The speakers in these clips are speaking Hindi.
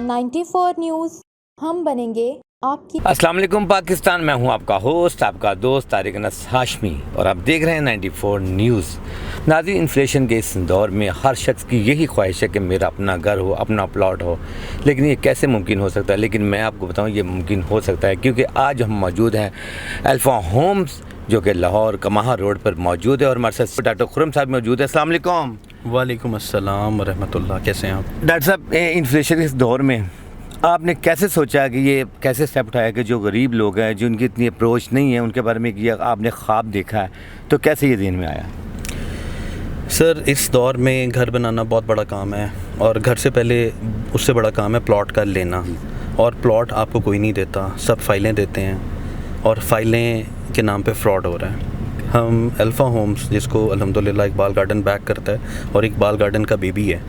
94 न्यूज़, हम बनेंगे आपकी। अस्सलाम वालेकुम पाकिस्तान, मैं हूं आपका होस्ट, आपका दोस्त तारिक अनस हाशमी और आप देख रहे हैं 94 न्यूज़। नाज़रीन, इन्फ्लेशन के इस दौर में हर शख्स की यही ख्वाहिश है कि मेरा अपना घर हो, अपना प्लॉट हो, लेकिन ये कैसे मुमकिन हो सकता है? लेकिन मैं आपको बताऊं, ये मुमकिन हो सकता है क्योंकि आज हम मौजूद हैं अल्फा होम्स, जो कि लाहौर कमाहा रोड पर मौजूद है और हमारे साथ डॉक्टर खुर्रम साहब मौजूद है। अस्सलाम वालेकुम। वालेकुम अस्सलाम रहमतुल्लाह, कैसे हैं आप? डॉक्टर साहब, इन्फ्लेशन के इस दौर में आपने कैसे सोचा कि ये कैसे स्टेप उठाया कि जो गरीब लोग हैं, जिनकी इतनी अप्रोच नहीं है, उनके बारे में ये आपने ख्वाब देखा है, तो कैसे ये दिन में आया? सर, इस दौर में घर बनाना बहुत बड़ा काम है और घर से पहले उससे बड़ा काम है प्लॉट का लेना। और प्लॉट आपको कोई नहीं देता, सब फाइलें देते हैं और फाइलें के नाम पे फ्रॉड हो रहा है। हम अल्फ़ा होम्स, जिसको अल्हम्दुलिल्लाह इकबाल गार्डन बैक करता है और इकबाल गार्डन का बेबी है,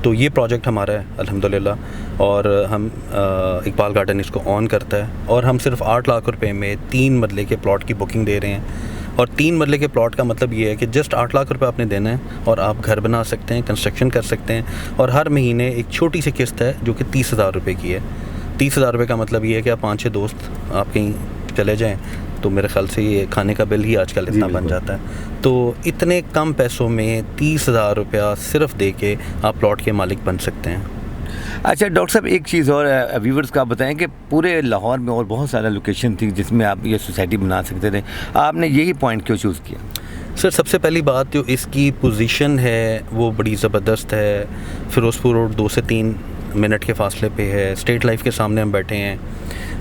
तो ये प्रोजेक्ट हमारा है अल्हम्दुलिल्लाह। और हम इकबाल गार्डन इसको ऑन करता है और हम सिर्फ 8 लाख रुपए में 3 मरले के प्लॉट की बुकिंग दे रहे हैं। और 3 मरले के प्लॉट का मतलब ये है कि जस्ट 8 लाख रुपए आपने देना है और आप घर बना सकते हैं, कंस्ट्रक्शन कर सकते हैं। और हर महीने एक छोटी सी किस्त है जो कि 30,000 रुपये की है। 30,000 रुपये का मतलब ये है कि आप 5-6 दोस्त आप कहीं चले जाएँ तो मेरे ख्याल से ये खाने का बिल ही आजकल इतना बन जाता है। तो इतने कम पैसों में 30,000 रुपया सिर्फ दे के आप प्लॉट के मालिक बन सकते हैं। अच्छा डॉक्टर साहब, एक चीज़ और व्यूवर्स का बताएं कि पूरे लाहौर में और बहुत सारा लोकेशन थी जिसमें आप ये सोसाइटी बना सकते थे, आपने यही पॉइंट क्यों चूज़ किया? सर, सबसे पहली बात जो इसकी पोजीशन है वो बड़ी ज़बरदस्त है। फ़िरोज़पुर रोड 2 से 3 मिनट के फासले पे है। स्टेट लाइफ के सामने हम बैठे हैं।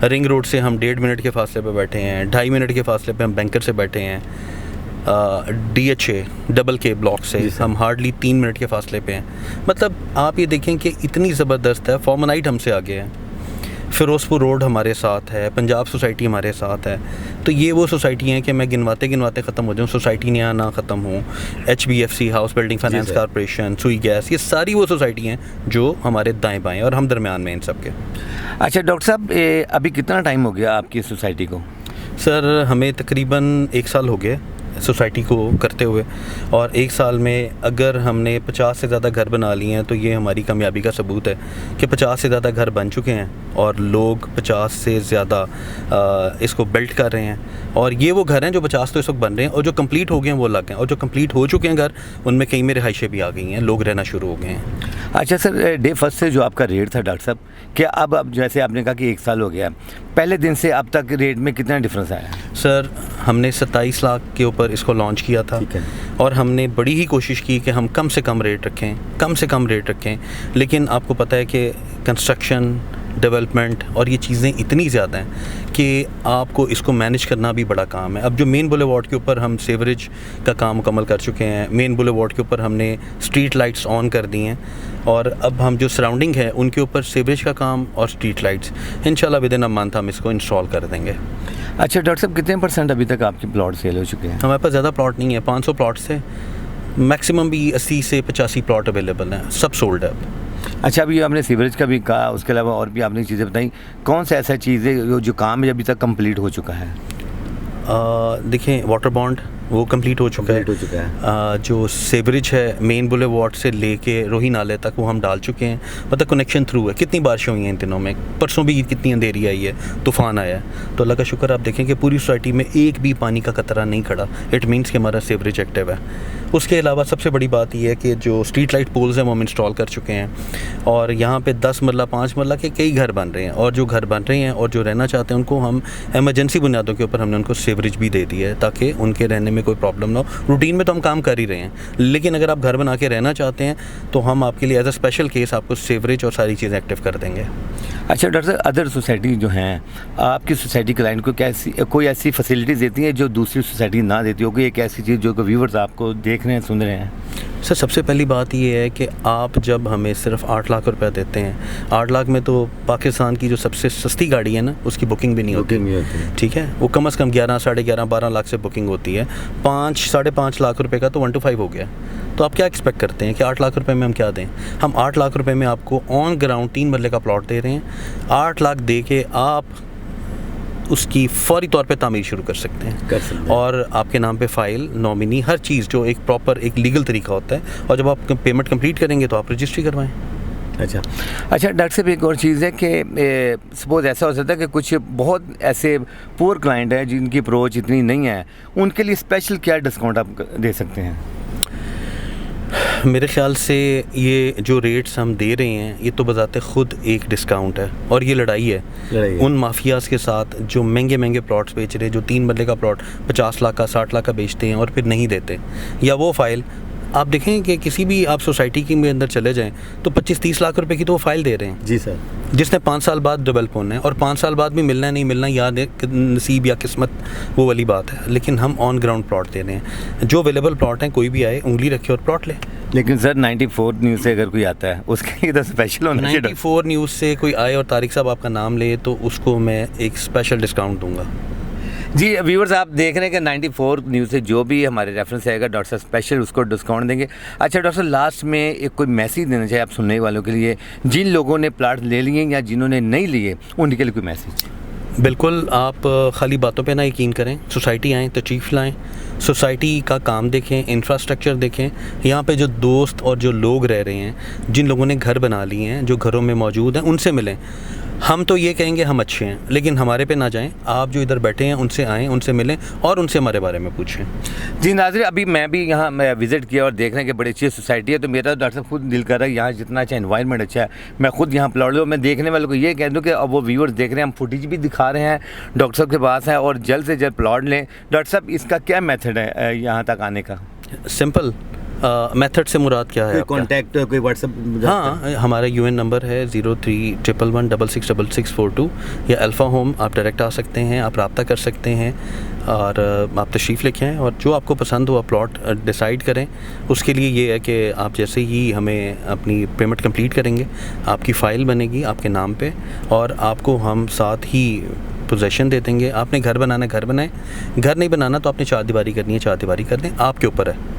रिंग रोड से हम 1.5 मिनट के फासले पे बैठे हैं। 2.5 मिनट के फासले पे हम बैंकर से बैठे हैं। DHA डबल के ब्लॉक से हम हार्डली 3 मिनट के फासले पे हैं। मतलब आप ये देखें कि इतनी ज़बरदस्त है। फॉर्मनाइट हमसे आगे है, फ़िरोज़पुर रोड हमारे साथ है, पंजाब सोसाइटी हमारे साथ है। तो ये वो सोसाइटी हैं कि मैं गिनवाते गिनवाते ख़त्म हो जाऊँ, सोसाइटी ना ख़त्म हो। HBFC house building finance corporation, सुई गैस, ये सारी वो सोसाइटी हैं जो हमारे दाएं बाएं और हम दरमियान में इन सब के। अच्छा डॉक्टर साहब, अभी कितना टाइम हो गया आपकी सोसाइटी को? सर, हमें तकरीबन 1 साल हो गए सोसाइटी को करते हुए। और 1 साल में अगर हमने 50 से ज़्यादा घर बना लिए हैं तो ये हमारी कामयाबी का सबूत है कि 50 से ज़्यादा घर बन चुके हैं और लोग 50 से ज़्यादा इसको बिल्ड कर रहे हैं। और ये वो घर हैं जो 50 तो इस वक्त बन रहे हैं और जो कंप्लीट हो गए हैं वो अलग हैं। और जो कंप्लीट हो चुके हैं घर, उनमें कई में रिहाइशें भी आ गई हैं, लोग रहना शुरू हो गए हैं। अच्छा सर, डे फर्स्ट से जो आपका रेट था डॉक्टर साहब, क्या अब जैसे आपने कहा कि 1 साल हो गया, पहले दिन से अब तक रेट में कितना डिफरेंस आया? सर, हमने 27 लाख के ऊपर इसको लॉन्च किया था और हमने बड़ी ही कोशिश की कि हम कम से कम रेट रखें। लेकिन आपको पता है कि कंस्ट्रक्शन, डेवलपमेंट और ये चीज़ें इतनी ज़्यादा हैं कि आपको इसको मैनेज करना भी बड़ा काम है। अब जो मेन बुलेवार्ड के ऊपर हम सीवरेज का काम मुकम्मल कर चुके हैं, मेन बुलेवार्ड के ऊपर हमने स्ट्रीट लाइट्स ऑन कर दी हैं और अब हम जो सराउंडिंग है उनके ऊपर सीवरेज का काम और स्ट्रीट लाइट्स इंशाल्लाह विदिन अ मंथ हम इसको इंस्टॉल कर देंगे। अच्छा डॉक्टर साहब, कितने % अभी तक आपके प्लॉट सेल हो चुके हैं? हमारे पास ज़्यादा प्लॉट नहीं है, 500 प्लॉट से मैक्सिमम भी 80 से 85 प्लॉट अवेलेबल हैं, सब सोल्ड है अब। अच्छा, अभी आपने सीवरेज का भी कहा, उसके अलावा और भी आपने चीज़ें बताई, कौन सा ऐसा चीज़ है जो काम अभी तक कंप्लीट हो चुका है? देखें, वाटर बॉन्ड वो कंप्लीट हो चुका है। जो सीवरेज है मेन बुलेवार्ड से लेके रोही नाले तक वो हम डाल चुके हैं, मतलब कनेक्शन थ्रू है। कितनी बारिशें हुई हैं इन दिनों में, परसों भी कितनी अंधेरी आई है, तूफ़ान आया है। तो अल्लाह का शुक्र, आप देखें कि पूरी सोसाइटी में एक भी पानी का कतरा नहीं खड़ा। इट मीन्स कि हमारा सीवरेज एक्टिव है। उसके अलावा सबसे बड़ी बात यह है कि जो स्ट्रीट लाइट पोल्स हैं वो हम इंस्टॉल कर चुके हैं और यहाँ पे 10 मरला 5 मरला के कई घर बन रहे हैं। और जो घर बन रहे हैं और जो रहना चाहते हैं उनको हम एमरजेंसी बुनियादों के ऊपर हमने उनको सीवरेज भी दे दिया है ताकि उनके रहने में कोई प्रॉब्लम ना हो। रूटीन में तो हम काम कर ही रहे हैं, लेकिन अगर आप घर बना के रहना चाहते हैं तो हम आपके लिए एज अ स्पेशल केस आपको सीवरेज और सारी चीज़ें एक्टिव कर देंगे। अच्छा डॉक्टर साहब, अदर सोसाइटी जो हैं, आपकी सोसाइटी क्लाइंट को कोई ऐसी फैसिलिटीज़ देती है जो दूसरी सोसाइटी ना देती हो? कोई एक ऐसी चीज़ जो व्यूवर्स आपको देख रहे हैं, सुन रहे हैं? सर, सबसे पहली बात ये है कि आप जब हमें सिर्फ 8 लाख रुपया देते हैं, 8 लाख में तो पाकिस्तान की जो सबसे सस्ती गाड़ी है ना उसकी बुकिंग भी नहीं होती। ठीक है, वो कम से कम 11, साढ़े 11, 12 लाख से बुकिंग होती है। 5, साढ़े 5 लाख रुपए का तो 1 to 5 हो गया। तो आप क्या एक्सपेक्ट करते हैं कि 8 लाख रुपए में हम क्या दें? हम 8 लाख रुपए में आपको ऑन ग्राउंड 3 मरले का प्लॉट दे रहे हैं। 8 लाख दे के आप उसकी फौरी तौर पे तामीर शुरू कर सकते हैं और आपके नाम पे फ़ाइल, नॉमिनी, हर चीज़ जो एक प्रॉपर एक लीगल तरीका होता है। और जब आप पेमेंट कंप्लीट करेंगे तो आप रजिस्ट्री करवाएं। अच्छा डॉक्टर साहब, एक और चीज़ है कि सपोज़ ऐसा हो सकता है कि कुछ बहुत ऐसे पुअर क्लाइंट हैं जिनकी अप्रोच इतनी नहीं है, उनके लिए स्पेशल क्या डिस्काउंट आप दे सकते हैं? मेरे ख़्याल से ये जो रेट्स हम दे रहे हैं ये तो बजाते ख़ुद एक डिस्काउंट है, और ये लड़ाई है उन माफियाज़ के साथ जो महंगे प्लॉट्स बेच रहे हैं, जो 3 मरले का प्लॉट 50 लाख का 60 लाख का बेचते हैं और फिर नहीं देते। या वो फ़ाइल आप देखें कि किसी भी आप सोसाइटी के अंदर चले जाएं तो 25-30 लाख रुपए की तो वो फ़ाइल दे रहे हैं जी सर, जिसने 5 साल बाद डेवलप होना है, और 5 साल बाद भी मिलना नहीं मिलना या नसीब या किस्मत वो वाली बात है। लेकिन हम ऑन ग्राउंड प्लॉट दे रहे हैं, जो अवेलेबल प्लॉट हैं कोई भी आए उंगली रखे और प्लॉट ले। लेकिन सर 94 न्यूज़ से अगर कोई आता है उसके लिए तो स्पेशल होना चाहिए। 94 न्यूज़ से कोई आए और तारिक साहब आपका नाम ले तो उसको मैं एक स्पेशल डिस्काउंट दूंगा। जी व्यूअर्स, आप देख रहे हैं कि 94 न्यूज़ से जो भी हमारे रेफरेंस आएगा डॉक्टर साहब स्पेशल उसको डिस्काउंट देंगे। अच्छा डॉक्टर साहब, लास्ट में एक कोई मैसेज देना चाहिए आप सुनने वालों के लिए, जिन लोगों ने प्लाट ले लिए या जिन्होंने नहीं लिए उनके लिए कोई मैसेज? बिल्कुल, आप खाली बातों पे ना यकीन करें, सोसाइटी आएँ, तशरीफ़ लाएँ, सोसाइटी का काम देखें, इंफ्रास्ट्रक्चर देखें, यहाँ पे जो दोस्त और जो लोग रह रहे हैं, जिन लोगों ने घर बना लिए हैं, जो घरों में मौजूद हैं, उनसे मिलें। हम तो ये कहेंगे हम अच्छे हैं, लेकिन हमारे पे ना जाएं, आप जो इधर बैठे हैं उनसे आएँ, उनसे मिलें और उनसे हमारे बारे में पूछें। जी नाज़रीन, अभी मैं भी यहाँ विज़िट किया और देख रहे हैं कि बड़ी अच्छी सोसाइटी है, तो मेरा डॉक्टर साहब खुद दिल कर रहा है यहाँ जितना अच्छा एनवायरनमेंट अच्छा है मैं खुद यहाँ प्लॉट लूँ। मैं देखने वालों को ये कह दूँ कि अब वो व्यूअर्स देख रहे हैं, हम फुटेज भी दिखा रहे हैं, डॉक्टर साहब के पास है और जल्द से जल्द प्लॉट लें। डॉक्टर साहब, इसका क्या मेथड है यहाँ तक आने का? सिंपल मेथड से मुराद क्या है? कॉन्टैक्ट कोई व्हाट्सएप? हाँ, हमारा UN नंबर है 0311666642 या अल्फ़ा होम, आप डायरेक्ट आ सकते हैं, आप रब्ता कर सकते हैं और आप तशरीफ़ लेके आएँ और जो आपको पसंद हो आप प्लॉट डिसाइड करें। उसके लिए ये है कि आप जैसे ही हमें अपनी पेमेंट कंप्लीट करेंगे, आपकी फ़ाइल बनेगी आपके नाम पे और आपको हम साथ ही पोजेसन दे देंगे। आपने घर बनाना घर बनाएं, घर नहीं बनाना तो आपने चार दीवारी करनी है चार दीवारी कर दें, आपके ऊपर है।